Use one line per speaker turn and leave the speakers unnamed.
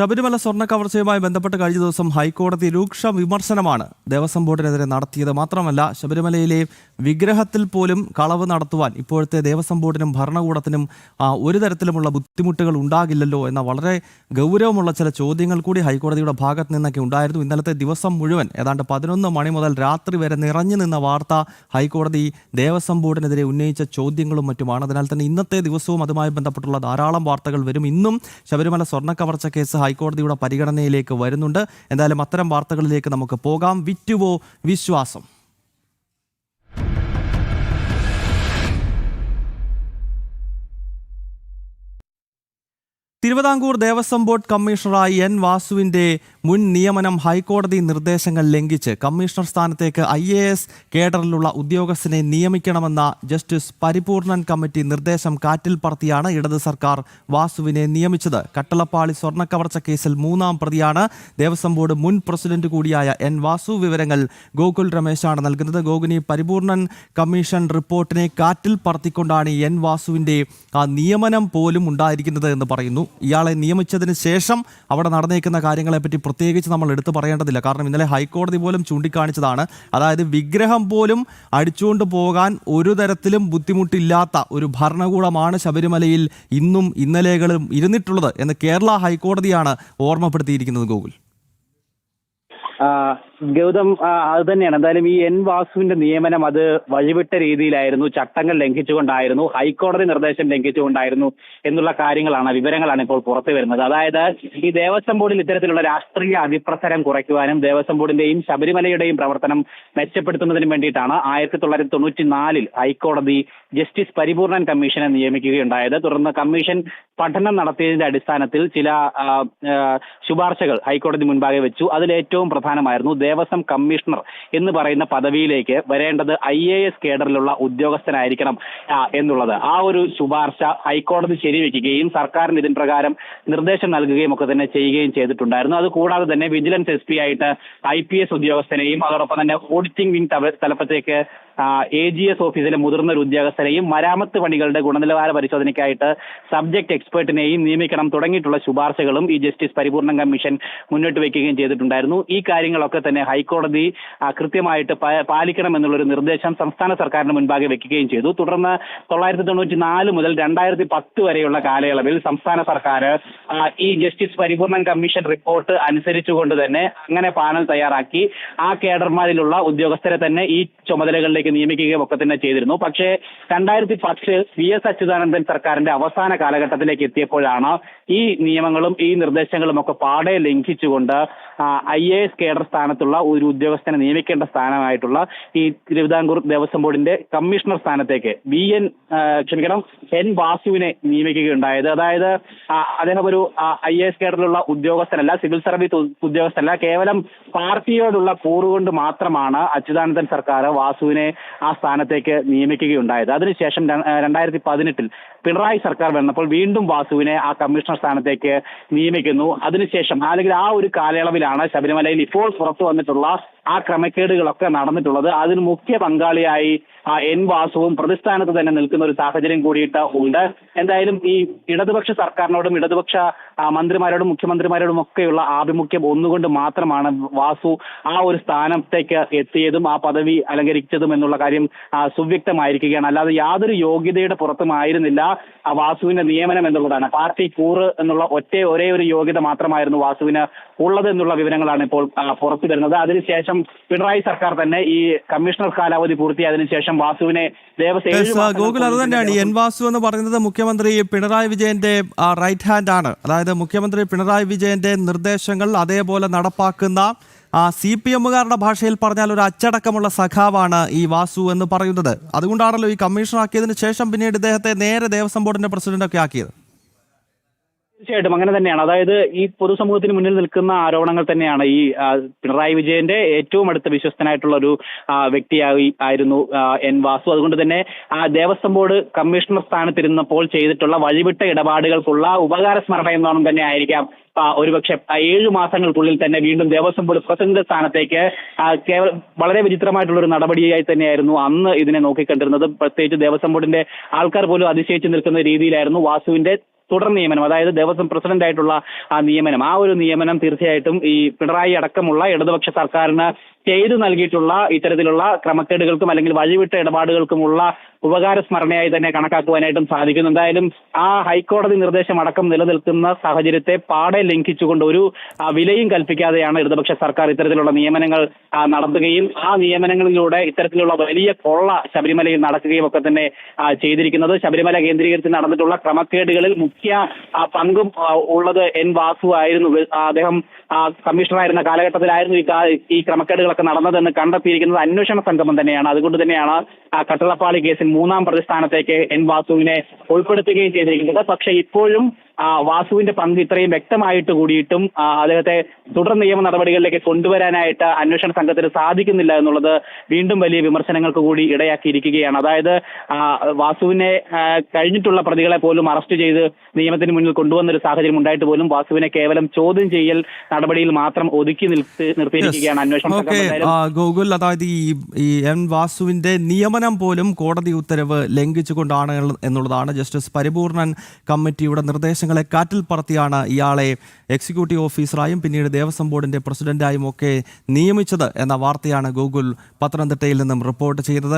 ശബരിമല സ്വർണ്ണ കവർച്ചയുമായി ബന്ധപ്പെട്ട് കഴിഞ്ഞ ദിവസം ഹൈക്കോടതി രൂക്ഷ വിമർശനമാണ് ദേവസ്വം ബോർഡിനെതിരെ നടത്തിയത്. മാത്രമല്ല, ശബരിമലയിലെ വിഗ്രഹത്തിൽ പോലും കളവ് നടത്തുവാൻ ഇപ്പോഴത്തെ ദേവസ്വം ബോർഡിനും ഭരണകൂടത്തിനും ഒരു തരത്തിലുമുള്ള ബുദ്ധിമുട്ടുകൾ ഉണ്ടാകില്ലല്ലോ എന്ന വളരെ ഗൗരവമുള്ള ചില ചോദ്യങ്ങൾ കൂടി ഹൈക്കോടതിയുടെ ഭാഗത്ത് നിന്നൊക്കെ ഉണ്ടായിരുന്നു. ഇന്നലത്തെ ദിവസം മുഴുവൻ ഏതാണ്ട് 11 മണി മുതൽ രാത്രി വരെ നിറഞ്ഞു നിന്ന വാർത്ത ഹൈക്കോടതി ദേവസ്വം ബോർഡിനെതിരെ ഉന്നയിച്ച ചോദ്യങ്ങളും മറ്റുമാണ്. അതിനാൽ തന്നെ ഇന്നത്തെ ദിവസവും അതുമായി ബന്ധപ്പെട്ടുള്ള ധാരാളം വാർത്തകൾ വരും. ഇന്നും ശബരിമല സ്വർണ്ണ കവർച്ച കേസ് ഹൈക്കോടതിയുടെ പരിഗണനയിലേക്ക് വരുന്നുണ്ട്. എന്തായാലും അത്തരം വാർത്തകളിലേക്ക് നമുക്ക് പോകാം. വിറ്റുവോ വിശ്വാസം? തിരുവിതാംകൂർ ദേവസ്വം ബോർഡ് കമ്മീഷണറായി എൻ വാസുവിന്റെ മുൻ നിയമനം ഹൈക്കോടതി നിർദ്ദേശങ്ങൾ ലംഘിച്ച് കമ്മീഷണർ സ്ഥാനത്തേക്ക് IAS കേഡറിലുള്ള ഉദ്യോഗസ്ഥനെ നിയമിക്കണമെന്ന ജസ്റ്റിസ് പരിപൂർണൻ കമ്മിറ്റി നിർദ്ദേശം കാറ്റിൽ പറത്തിയാണ് ഇടത് സർക്കാർ വാസുവിനെ നിയമിച്ചത്. കട്ടളപ്പാളി സ്വർണ്ണക്കവർച്ച കേസിൽ 3ാം പ്രതിയാണ് ദേവസ്വം ബോർഡ് മുൻ പ്രസിഡന്റ് കൂടിയായ എൻ വാസു. വിവരങ്ങൾ ഗോകുൽ രമേശാണ് നൽകുന്നത്. ഗോകുനി, പരിപൂർണൻ കമ്മീഷൻ റിപ്പോർട്ടിനെ കാറ്റിൽ പറത്തിക്കൊണ്ടാണ് എൻ വാസുവിന്റെ നിയമനം പോലും ഉണ്ടായിരിക്കുന്നത് എന്ന് പറയുന്നു. ഇയാളെ നിയമിച്ചതിന് ശേഷം അവിടെ നടന്നേക്കുന്ന കാര്യങ്ങളെപ്പറ്റി പ്രത്യേകിച്ച് നമ്മൾ എടുത്തു പറയേണ്ടതില്ല. കാരണം ഇന്നലെ ഹൈക്കോടതി പോലും ചൂണ്ടിക്കാണിച്ചതാണ്. അതായത് വിഗ്രഹം പോലും അടിച്ചുകൊണ്ട് പോകാൻ ഒരു തരത്തിലും ബുദ്ധിമുട്ടില്ലാത്ത ഒരു ഭരണകൂടമാണ് ശബരിമലയിൽ ഇന്നും ഇന്നലെകളും ഇരുന്നിട്ടുള്ളത് എന്ന് കേരള ഹൈക്കോടതിയാണ് ഓർമ്മപ്പെടുത്തിയിരിക്കുന്നത്. ഗോകുൽ,
ഗൗതം, അത് തന്നെയാണ്. എന്തായാലും ഈ എൻ വാസുവിന്റെ നിയമനം അത് വഴിവിട്ട രീതിയിലായിരുന്നു, ചട്ടങ്ങൾ ലംഘിച്ചുകൊണ്ടായിരുന്നു, ഹൈക്കോടതി നിർദ്ദേശം ലംഘിച്ചുകൊണ്ടായിരുന്നു എന്നുള്ള വിവരങ്ങളാണ് ഇപ്പോൾ പുറത്തു വരുന്നത്. അതായത് ഈ ദേവസ്വം ബോർഡിൽ ഇത്തരത്തിലുള്ള രാഷ്ട്രീയ അതിപ്രസരം കുറയ്ക്കുവാനും ദേവസ്വം ബോർഡിന്റെയും ശബരിമലയുടെയും പ്രവർത്തനം മെച്ചപ്പെടുത്തുന്നതിനും വേണ്ടിയിട്ടാണ് 1994 ഹൈക്കോടതി ജസ്റ്റിസ് പരിപൂർണൻ കമ്മീഷനെ നിയമിക്കുകയുണ്ടായത്. തുടർന്ന് കമ്മീഷൻ പഠനം നടത്തിയതിന്റെ അടിസ്ഥാനത്തിൽ ചില ശുപാർശകൾ ഹൈക്കോടതി മുൻപാകെ വെച്ചു. അതിൽ ഏറ്റവും പ്രധാനമായിരുന്നു ദേവസ്വം കമ്മീഷണർ എന്ന് പറയുന്ന പദവിയിലേക്ക് വരേണ്ടത് IAS കേഡറിലുള്ള ഉദ്യോഗസ്ഥനായിരിക്കണം എന്നുള്ളത്. ആ ഒരു ശുപാർശ ഹൈക്കോടതി ശരിവെക്കുകയും സർക്കാരിന് ഇതിൻ പ്രകാരം നിർദ്ദേശം നൽകുകയും ഒക്കെ തന്നെ ചെയ്യുകയും ചെയ്തിട്ടുണ്ടായിരുന്നു. അതുകൂടാതെ തന്നെ വിജിലൻസ് SP ആയിട്ട് IPS ഉദ്യോഗസ്ഥനെയും അതോടൊപ്പം തന്നെ ഓഡിറ്റിംഗ് വിംഗ് തലപ്പത്തേക്ക് AGS ഓഫീസിലെ മുതിർന്ന ഒരു ഉദ്യോഗസ്ഥനെയും മരാമത്ത് പണികളുടെ ഗുണനിലവാര പരിശോധനയ്ക്കായിട്ട് സബ്ജക്ട് എക്സ്പേർട്ടിനെയും നിയമിക്കണം തുടങ്ങിയിട്ടുള്ള ശുപാർശകളും ഈ ജസ്റ്റിസ് പരിപൂർണൻ കമ്മീഷൻ മുന്നോട്ട് വയ്ക്കുകയും ചെയ്തിട്ടുണ്ടായിരുന്നു. ഈ കാര്യങ്ങളൊക്കെ തന്നെ ഹൈക്കോടതി കൃത്യമായിട്ട് പാലിക്കണം എന്നുള്ളൊരു നിർദ്ദേശം സംസ്ഥാന സർക്കാരിന് മുൻപാകെ വെക്കുകയും ചെയ്തു. തുടർന്ന് 1994 മുതൽ 2010 വരെയുള്ള കാലയളവിൽ സംസ്ഥാന സർക്കാർ ഈ ജസ്റ്റിസ് പരിപൂർണൻ കമ്മീഷൻ റിപ്പോർട്ട് അനുസരിച്ചുകൊണ്ട് തന്നെ അങ്ങനെ പാനൽ തയ്യാറാക്കി ആ കേഡർമാരിലുള്ള ഉദ്യോഗസ്ഥരെ തന്നെ ഈ ചുമതലകളിലേക്ക് നിയമിക്കുകയും ഒക്കെ തന്നെ ചെയ്തിരുന്നു. പക്ഷേ 2010 VS അച്യുതാനന്ദൻ സർക്കാരിന്റെ അവസാന കാലഘട്ടത്തിലേക്ക് എത്തിയപ്പോഴാണ് ഈ നിയമങ്ങളും ഈ നിർദ്ദേശങ്ങളും ഒക്കെ പാടെ ലംഘിച്ചുകൊണ്ട് IAS കേഡർ സ്ഥാനത്തുള്ള ഒരു ഉദ്യോഗസ്ഥനെ നിയമിക്കേണ്ട സ്ഥാനമായിട്ടുള്ള ഈ തിരുവിതാംകൂർ ദേവസ്വം ബോർഡിന്റെ കമ്മീഷണർ സ്ഥാനത്തേക്ക് എൻ വാസുവിനെ നിയമിക്കുകയുണ്ടായത്. അതായത് അദ്ദേഹം ഒരു IAS കേഡറിലുള്ള ഉദ്യോഗസ്ഥനല്ല, സിവിൽ സർവീസ് ഉദ്യോഗസ്ഥനല്ല, കേവലം പാർട്ടിയോടുള്ള കൂറുകൊണ്ട് മാത്രമാണ് അച്യുതാനന്ദൻ സർക്കാർ വാസുവിനെ ആ സ്ഥാനത്തേക്ക് നിയമിക്കുകയുണ്ടായത്. അതിനുശേഷം 2018 പിണറായി സർക്കാർ വന്നപ്പോൾ വീണ്ടും വാസുവിനെ ആ കമ്മീഷണർ സ്ഥാനത്തേക്ക് നിയമിക്കുന്നു. അതിനുശേഷം അല്ലെങ്കിൽ ആ ഒരു കാലയളവിലാണ് ശബരിമലയിൽ ഇപ്പോൾ പുറത്തു വന്നിട്ടുള്ള ആ ക്രമക്കേടുകളൊക്കെ നടന്നിട്ടുള്ളത്. അതിന് മുഖ്യ പങ്കാളിയായി എൻ വാസുവും പ്രതിസ്ഥാനത്ത് തന്നെ നിൽക്കുന്ന ഒരു സാഹചര്യം കൂടിയിട്ട് ഉണ്ട്. എന്തായാലും ഈ ഇടതുപക്ഷ സർക്കാരിനോടും ഇടതുപക്ഷ മന്ത്രിമാരോടും മുഖ്യമന്ത്രിമാരോടും ഒക്കെയുള്ള ആഭിമുഖ്യം ഒന്നുകൊണ്ട് മാത്രമാണ് വാസു ആ ഒരു സ്ഥാനത്തേക്ക് എത്തിയതും ആ പദവി അലങ്കരിച്ചതും എന്നുള്ള കാര്യം സുവ്യക്തമായിരിക്കുകയാണ്. അല്ലാതെ യാതൊരു യോഗ്യതയുടെ പുറത്തുമായിരുന്നില്ല വാസുവിന്റെ നിയമനം എന്നുള്ളതാണ്. പാർട്ടി കൂറ് എന്നുള്ള ഒരേ ഒരു യോഗ്യത മാത്രമായിരുന്നു വാസുവിന് ഉള്ളത് എന്നുള്ള വിവരങ്ങളാണ് ഇപ്പോൾ പുറത്തു വരുന്നത്. അതിനുശേഷം പിണറായി സർക്കാർ തന്നെ ഈ കമ്മീഷണർ കാലാവധി പൂർത്തിയായതിനു ശേഷം വാസുവിനെ
ഗോകുൽ, അത് തന്നെയാണ് എൻ വാസു എന്ന് പറയുന്നത് മുഖ്യമന്ത്രി പിണറായി വിജയന്റെ റൈറ്റ് ഹാൻഡ് ആണ്. അതായത് മുഖ്യമന്ത്രി പിണറായി വിജയന്റെ നിർദ്ദേശങ്ങൾ അതേപോലെ നടപ്പാക്കുന്ന CPM-കാരുടെ ഭാഷയിൽ പറഞ്ഞാൽ ഒരു അച്ചടക്കമുള്ള സഖാവാണ് ഈ വാസു എന്ന് പറയുന്നത്. അതുകൊണ്ടാണല്ലോ ഈ കമ്മീഷണർ ആക്കിയതിനു ശേഷം പിന്നീട് ഇദ്ദേഹത്തെ നേരെ ദേവസ്വം ബോർഡിന്റെ പ്രസിഡന്റൊക്കെ ആക്കിയത്.
തീർച്ചയായിട്ടും അങ്ങനെ തന്നെയാണ്. അതായത് ഈ പൊതുസമൂഹത്തിന് മുന്നിൽ നിൽക്കുന്ന ആരോപണങ്ങൾ തന്നെയാണ്. ഈ പിണറായി വിജയന്റെ ഏറ്റവും അടുത്ത വിശ്വസ്തനായിട്ടുള്ള ഒരു വ്യക്തിയായിരുന്നു എൻ വാസു. അതുകൊണ്ട് തന്നെ ദേവസ്വം ബോർഡ് കമ്മീഷണർ സ്ഥാനത്തിരുന്നപ്പോൾ ചെയ്തിട്ടുള്ള വഴിവിട്ട ഇടപാടുകൾക്കുള്ള ഉപകാരസ്മരണ എന്നോണം തന്നെ ആയിരിക്കാം ഒരുപക്ഷെ 7 മാസങ്ങൾക്കുള്ളിൽ തന്നെ വീണ്ടും ദേവസ്വം ബോർഡ് പ്രസിഡന്റ് സ്ഥാനത്തേക്ക് വളരെ വിചിത്രമായിട്ടുള്ള ഒരു നടപടിയായി തന്നെയായിരുന്നു അന്ന് ഇതിനെ നോക്കിക്കണ്ടിരുന്നത്. പ്രത്യേകിച്ച് ദേവസ്വം ബോർഡിന്റെ ആൾക്കാർ പോലും അതിശയിച്ചു നിൽക്കുന്ന രീതിയിലായിരുന്നു വാസുവിന്റെ തുടർ നിയമനം, അതായത് ദേവസ്വം പ്രസിഡന്റ് ആയിട്ടുള്ള നിയമനം, ആ ഒരു നിയമനം തീർച്ചയായിട്ടും ഈ പിണറായി അടക്കമുള്ള ഇടതുപക്ഷ സർക്കാരിന് ചെയ്തു നൽകിയിട്ടുള്ള ഇത്തരത്തിലുള്ള ക്രമക്കേടുകൾക്കും അല്ലെങ്കിൽ വഴിവിട്ട ഇടപാടുകൾക്കുമുള്ള ഉപകാര സ്മരണയായി തന്നെ കണക്കാക്കുവാനായിട്ടും സാധിക്കുന്നു. എന്തായാലും ആ ഹൈക്കോടതി നിർദ്ദേശം അടക്കം നിലനിൽക്കുന്ന സാഹചര്യത്തെ പാടെ ലംഘിച്ചുകൊണ്ട് ഒരു വിലയും കൽപ്പിക്കാതെയാണ് ഇടതുപക്ഷ സർക്കാർ ഇത്തരത്തിലുള്ള നിയമനങ്ങൾ നടത്തുകയും ആ നിയമനങ്ങളിലൂടെ ഇത്തരത്തിലുള്ള വലിയ കൊള്ള ശബരിമലയിൽ നടക്കുകയും ഒക്കെ തന്നെ ചെയ്തിരിക്കുന്നത്. ശബരിമല കേന്ദ്രീകരിച്ച് നടന്നിട്ടുള്ള ക്രമക്കേടുകളിൽ മുഖ്യ പങ്കും ഉള്ളത് എൻ വാസു ആയിരുന്നു. അദ്ദേഹം കമ്മീഷണറായിരുന്ന കാലഘട്ടത്തിലായിരുന്നു ഈ ക്രമക്കേടുകളൊക്കെ നടന്നതെന്ന് കണ്ടെത്തിയിരിക്കുന്നത് അന്വേഷണ സംഗമം തന്നെയാണ്. അതുകൊണ്ട് തന്നെയാണ് കട്ടളപ്പാളി കേസിൽ 3-ാം പ്രതിസ്ഥാനത്തേക്ക് എൻ വാസുവിനെ ഉൾപ്പെടുത്തുകയും ചെയ്തിരിക്കുന്നത്. പക്ഷേ ഇപ്പോഴും വാസുവിന്റെ പങ്ക് ഇത്രയും വ്യക്തമായിട്ട് കൂടിയിട്ടും അദ്ദേഹത്തെ തുടർ നിയമ നടപടികളിലേക്ക് കൊണ്ടുവരാനായിട്ട് അന്വേഷണ സംഘത്തിന് സാധിക്കുന്നില്ല എന്നുള്ളത് വീണ്ടും വലിയ വിമർശനങ്ങൾക്ക് കൂടി ഇടയാക്കിയിരിക്കുകയാണ്. അതായത് വാസുവിനെ കഴിഞ്ഞിട്ടുള്ള പ്രതികളെ പോലും അറസ്റ്റ് ചെയ്ത് നിയമത്തിന് മുന്നിൽ കൊണ്ടുവന്നൊരു സാഹചര്യം ഉണ്ടായിട്ട് പോലും വാസുവിനെ കേവലം ചോദ്യം ചെയ്യൽ നടപടിയിൽ മാത്രം ഒതുക്കി നിർത്തിയിരിക്കുകയാണ് അന്വേഷണ സംഘം.
ഗോകുൽ, അതായത് ഈ എൻ വാസുവിന്റെ നിയമനം പോലും കോടതി ഉത്തരവ് ലംഘിച്ചുകൊണ്ടാണ് എന്നുള്ളതാണ്. ജസ്റ്റിസ് പരിപൂർണൻ കമ്മിറ്റിയുടെ നിർദ്ദേശങ്ങളെ കാറ്റിൽ പറത്തിയാണ് ഇയാളെ എക്സിക്യൂട്ടീവ് ഓഫീസറായും പിന്നീട് ദേവസ്വം ബോർഡിന്റെ പ്രസിഡന്റായും ഒക്കെ നിയമിച്ചത് എന്ന വാർത്തയാണ് ഗോകുൽ പത്തനംതിട്ടയിൽ നിന്നും റിപ്പോർട്ട് ചെയ്തത്.